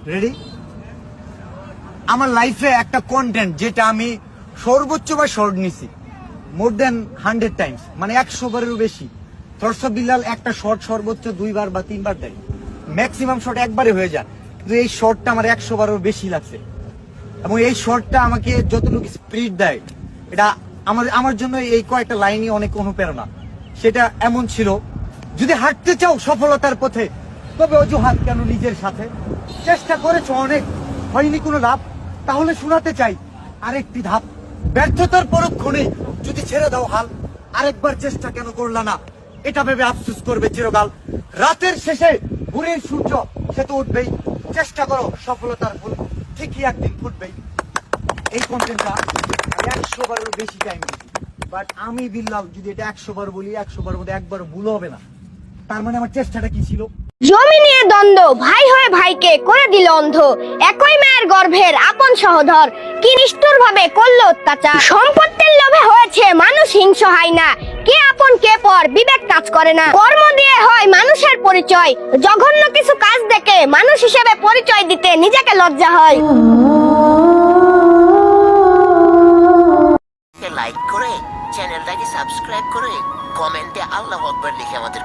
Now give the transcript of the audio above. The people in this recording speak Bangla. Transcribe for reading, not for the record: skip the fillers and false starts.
রেডি? আমার লাইফে একটা কন্টেন্ট যেটা আমি সর্বোচ্চ বা শর্ট নিছি মোর দেন 100 টাইমস, মানে 100 বারেরও বেশি। থরস বিল্লাল একটা শর্ট সর্বোচ্চ 2 বার বা 3 বার দেয়, ম্যাক্সিমাম শর্ট একবারে হয়ে যায়। কিন্তু এই শর্টটা আমার 100 বারেরও বেশি লাগছে, এবং এই শর্টটা আমাকে যতটুকু স্পিড দেয় এটা আমার জন্য এই কয়েকটা লাইনই অনেক অনুপ্রেরণা। সেটা এমন ছিল, যদি হাঁটতে চাও সফলতার পথে তবে অজুহাত কেন নিজের সাথে, চেষ্টা করেছো অনেক হয়নি কোনো লাভ, তাহলে শোনাতে চাই আরেকটি ধাপ। ব্যর্থতার পরক্ষণে যদি ছেড়ে দাও হাল, আরেকবার চেষ্টা কেন করলা না, এটা ভেবে আফসোস করবে চিরকাল। রাতের শেষে ভোরের সূর্য সে তো উঠবেই, চেষ্টা করো সফলতার ফুল ঠিকই একদিন ফুটবেই। এই কন্টেন্টটা 100 বারেরও বেশি টাইম দিচ্ছি, বাট আমি বিল্লাল যদি এটা 100 বার বলি 100 বার মধ্যে একবারও ভুল হবে না। তার মানে আমার চেষ্টাটা কি ছিল? জমি নিয়ে দ্বন্দ্ব, ভাই হয়ে ভাইকে করে দিল অন্ধ, একই মায়ের গর্ভের আপন সহোদর, কি নিষ্ঠুর ভাবে করলো অত্যাচার। সম্পত্তির লোভে হয়েছে মানুষ হিংস্র হয় না, কে আপন কে পর বিবেক কাজ করে না। কর্ম দিয়ে হয় মানুষের পরিচয়, জঘন্য কিছু কাজ দেখে মানুষ হিসেবে পরিচয় দিতে নিজেকে লজ্জা হয়। লাইক করে চ্যানেলটাকে সাবস্ক্রাইব করে কমেন্টে আল্লাহু আকবার লিখে আমাদের